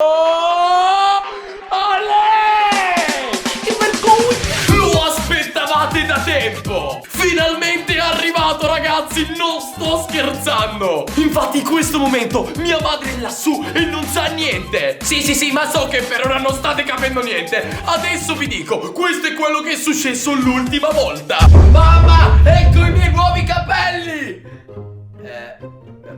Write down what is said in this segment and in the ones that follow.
Oh! Ale! Che vergogna! Lo aspettavate da tempo! Finalmente è arrivato, ragazzi! Non sto scherzando! Infatti in questo momento mia madre è lassù e non sa niente! Sì, ma so che per ora non state capendo niente! Adesso vi dico, questo è quello che è successo l'ultima volta! Mamma, ecco i miei nuovi capelli!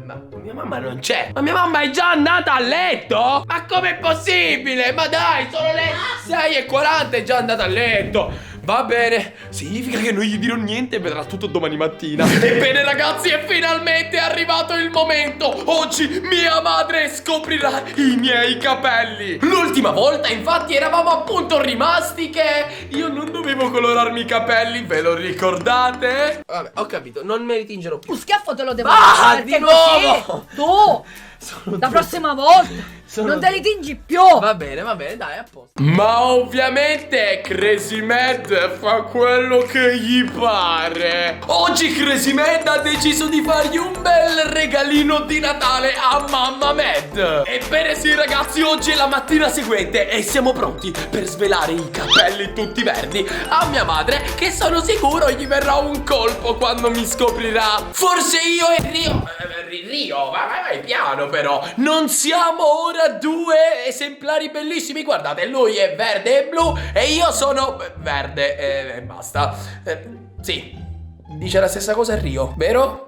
Ma mia mamma non c'è. Ma mia mamma è già andata a letto? Ma com'è possibile? Ma dai, sono le 6:40, è già andata a letto. Va bene, significa che non gli dirò niente e vedrà tutto domani mattina. Ebbene ragazzi, è finalmente arrivato il momento. Oggi mia madre scoprirà i miei capelli. L'ultima volta infatti eravamo appunto rimasti che io non dovevo colorarmi i capelli. Ve lo ricordate? Vabbè, ho capito, non me li tingerò più. Un schiaffo te lo devo dare. Di nuovo! Tu! La prossima volta non te li tingi più. Va bene, dai, a posto. Ma ovviamente Crazy Mad fa quello che gli pare. Oggi Crazy Mad ha deciso di fargli un bel regalino di Natale a mamma Mad. Ebbene sì ragazzi, oggi è la mattina seguente e siamo pronti per svelare i capelli tutti verdi a mia madre, che sono sicuro gli verrà un colpo quando mi scoprirà. Forse io e Rio, vai piano però. Non siamo ora due esemplari bellissimi. Guardate, lui è verde e blu e io sono verde e basta. Sì, dice la stessa cosa Rio, vero?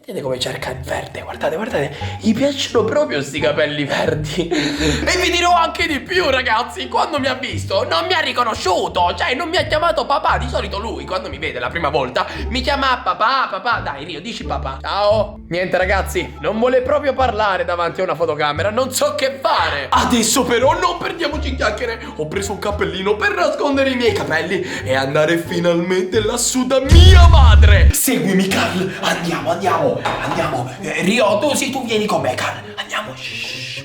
Vedete come cerca il verde, guardate, gli piacciono proprio sti capelli verdi. E vi dirò anche di più ragazzi, quando mi ha visto non mi ha riconosciuto, cioè non mi ha chiamato papà. Di solito lui quando mi vede la prima volta mi chiama papà, dai Rio, dici papà. Ciao. Niente ragazzi, non vuole proprio parlare davanti a una fotocamera, non so che fare. Adesso però non perdiamoci in chiacchiere, ho preso un cappellino per nascondere i miei capelli e andare finalmente lassù da mia madre. Seguimi Carl, andiamo. Rio, tu vieni con me, Carl. Andiamo. Shh.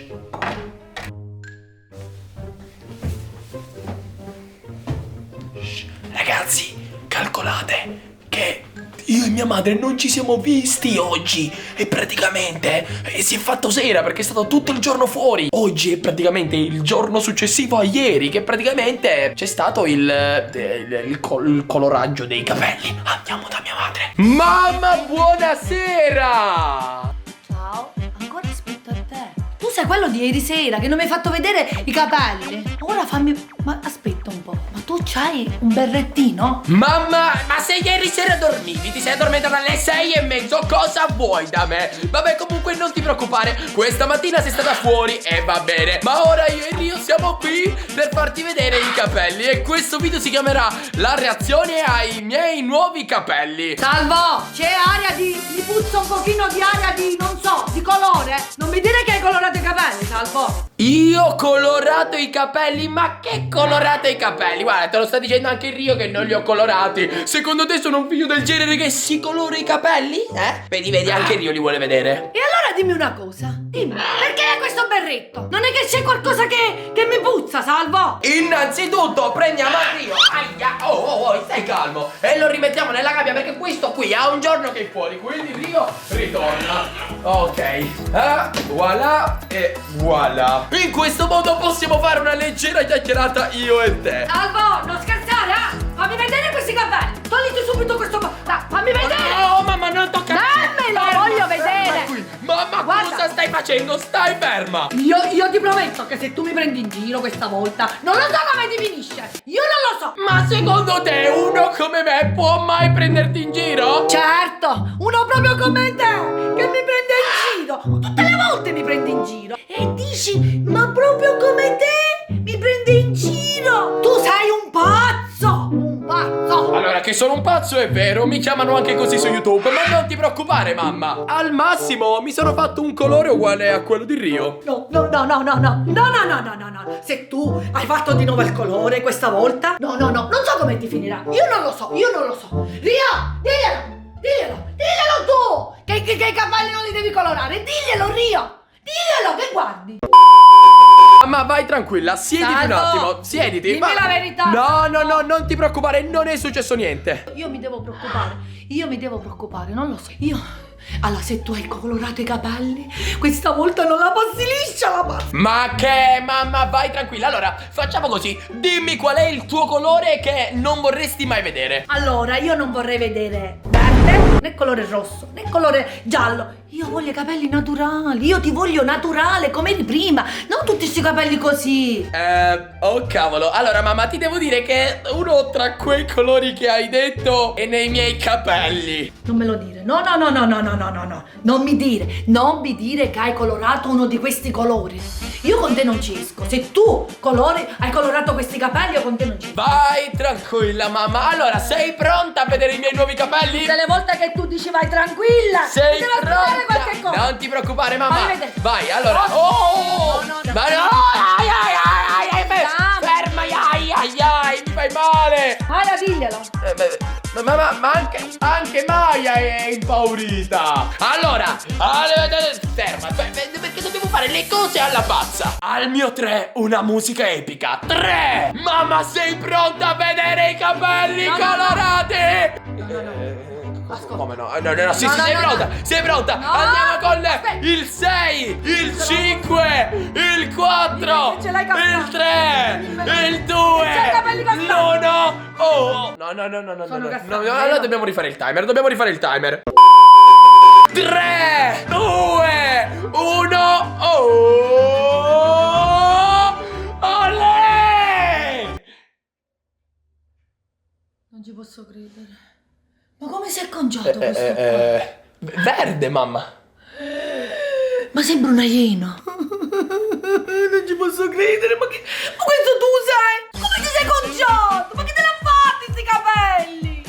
Ragazzi, calcolate che io e mia madre non ci siamo visti oggi e praticamente si è fatto sera perché è stato tutto il giorno fuori. Oggi è praticamente il giorno successivo a ieri, che praticamente c'è stato il coloraggio dei capelli. Andiamo da mia madre. Mamma, buonasera! Ciao, ancora aspetto a te. Tu sei quello di ieri sera che non mi hai fatto vedere i capelli. Ora fammi... Ma aspetta un po', ma tu c'hai un berrettino? Mamma, ma se ieri sera dormivi, ti sei addormentata alle 6:30, cosa vuoi da me? Vabbè, comunque non ti preoccupare, questa mattina sei stata fuori e va bene. Ma ora io e Rio siamo qui per farti vedere i capelli e questo video si chiamerà La reazione ai miei nuovi capelli. Salvo, c'è aria di... mi puzza un pochino di aria di, non so, di colore. Non mi dire che hai colorato i capelli, Salvo. Io ho colorato i capelli? Ma che colorato i capelli? Guarda, te lo sta dicendo anche Rio che non li ho colorati. Secondo te sono un figlio del genere che si colora i capelli? Vedi, anche Rio li vuole vedere. E allora dimmi una cosa, dimmi, perché hai questo berretto? Non è che c'è qualcosa che mi puzza, Salvo? Innanzitutto prendiamo Rio. Aia, stai calmo. E lo rimettiamo nella gabbia perché questo qui ha un giorno che è fuori. Quindi Rio ritorna. Ok, voilà e voilà. In questo modo possiamo fare una leggera chiacchierata io e te. Salvo, non scherzare, fammi vedere questi capelli. Togliti subito questo... fammi vedere. No, mamma, non toccare. Dammelo, voglio vedere. Mamma, guarda, cosa stai facendo? Stai ferma. Io ti prometto che se tu mi prendi in giro questa volta, non lo so come ti finisce. Io non lo so. Ma secondo te uno come me può mai prenderti in giro? Certo, uno proprio come te che mi prende in giro. Tutte le volte mi prende in giro. E dici, ma proprio come te mi prende in giro. Tu sei un pazzo. Un pazzo. Allora, che sono un pazzo è vero, mi chiamano anche così su YouTube, ma non ti preoccupare mamma. Al massimo mi sono fatto un colore uguale a quello di Rio. No. Se tu hai fatto di nuovo il colore questa volta, no, non so come ti finirà. Io non lo so. Rio, diglielo tu, che i capelli non li devi colorare. Diglielo, Rio, diglielo, che guardi. Ma vai tranquilla, siediti un attimo, siediti. Dimmi la verità. No, non ti preoccupare, non è successo niente. Io mi devo preoccupare, non lo so. Allora, se tu hai colorato i capelli, questa volta non la passi liscia la pasta. Ma che, mamma, vai tranquilla. Allora, facciamo così. Dimmi qual è il tuo colore che non vorresti mai vedere. Allora, io non vorrei vedere verde, né colore rosso, né colore giallo. Io voglio i capelli naturali. Io ti voglio naturale, come eri prima. Non tutti questi capelli così. Oh cavolo. Allora, mamma, ti devo dire che uno tra quei colori che hai detto è nei miei capelli. Non me lo dire. No. Non mi dire che hai colorato uno di questi colori. Io con te non ci esco. Se tu hai colorato questi capelli, io con te non ci esco. Vai tranquilla, mamma. Allora, sei pronta a vedere i miei nuovi capelli? Tutte le volte che tu dici vai tranquilla, Sei mi devo pronta? qualche cosa. Non ti preoccupare, mamma. Fammi vedere. Vai, allora. No. Oh! No. Ma no! Ai, ferma, ai, mi fai male. Maya, diglielo. Ma anche Maya è impaurita. Allora, ferma, perché dobbiamo fare le cose alla pazza. Al mio 3, una musica epica. 3! Mamma, sei pronta a vedere i capelli colorati? No. Ascolta. Come no? No, sì, sei pronta? No. Sei pronta? No. Andiamo con Aspetta. il 6, il 5, il 4, Ce l'hai castani. il 3, il 2, C'hai i capelli castani. l'1. Oh! No. Sono castani, No, vero? allora dobbiamo rifare il timer. 3, 2, 1. Oh! Olè! Non ci posso credere. Ma come si è conciato questo qua? Verde, mamma. Ma sembra una iena. Non ci posso credere. Ma questo tu sei? Come ti sei conciato? Ma che te l'ha fatti questi capelli?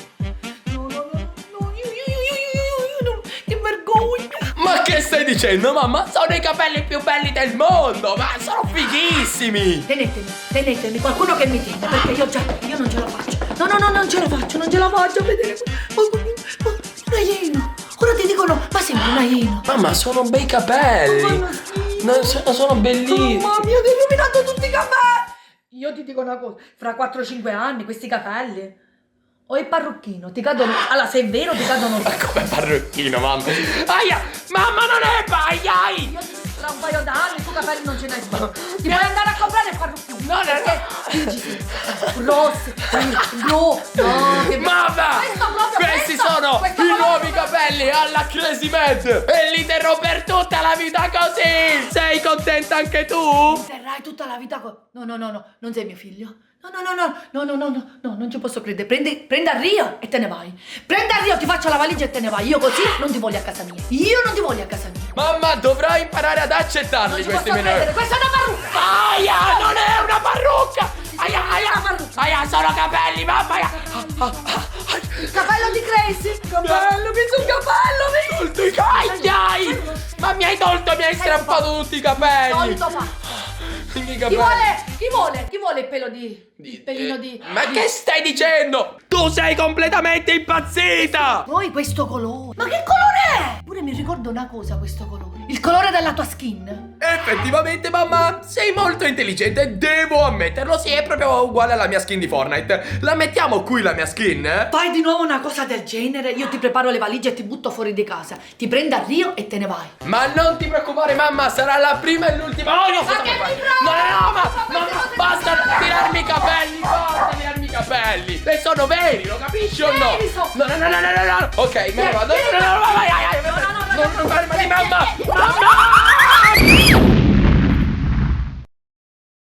No. Io, che vergogna. Ma che stai dicendo, mamma? Sono i capelli più belli del mondo, ma sono fighissimi. Tenetemi, qualcuno che mi tiene, perché io non ce la faccio. No, non ce la faccio a vedere. Una iena. Ora ti dicono, ma sembra una iena. Mamma, sono bei capelli. Sono bellissimi. Mamma mia, ti hai rovinato tutti i capelli. Io ti dico una cosa, fra 4-5 anni questi capelli o il parrucchino ti cadono. Allora, se è vero ti cadono. Ma come parrucchino, mamma? Aia, mamma, non è ai. Io tra un paio d'anni tu capelli non ce n'hai più. Ti puoi andare a comprare il parrucchino. No. Rossi, blu. No, che Mamma, questi sono i nuovi capelli alla Crazy Mad e li terrò per tutta la vita così. Sei contenta anche tu? terrai tutta la vita con. No, non sei mio figlio. No, non ci posso credere. Prendi a Rio e te ne vai. Prendi a Rio, ti faccio la valigia e te ne vai. Io così non ti voglio a casa mia. Mamma, dovrai imparare ad accettarli Non ci questi posso miei credere, questa è una parrucca. Aia, non è una parrucca. Aia, sono capelli, mamma. Il capello di Crazy. Capello, che su capello, Tolto i capelli. Ma mi hai strappato tutti i capelli. Solito fa. I miei Chi capelli. vuole il pelo il pelino di. Ma che stai dicendo? Tu sei completamente impazzita! Poi questo colore. Ma che colore è? Pure mi ricordo una cosa questo colore. Il colore della tua skin. Effettivamente, mamma, sei molto intelligente, devo ammetterlo. Sì, è proprio uguale alla mia skin di Fortnite. La mettiamo qui la mia skin? Fai di nuovo una cosa del genere, io ti preparo le valigie e ti butto fuori di casa. Ti prendo a Rio e te ne vai. Ma non ti preoccupare, mamma, sarà la prima e l'ultima. Oh, io Ma che mi No, basta tirarmi i capelli. E sono veri, lo capisci o no? Veri sono. No. Ok, me ne vado. Vieni. Vai. No. Non fermati, mamma.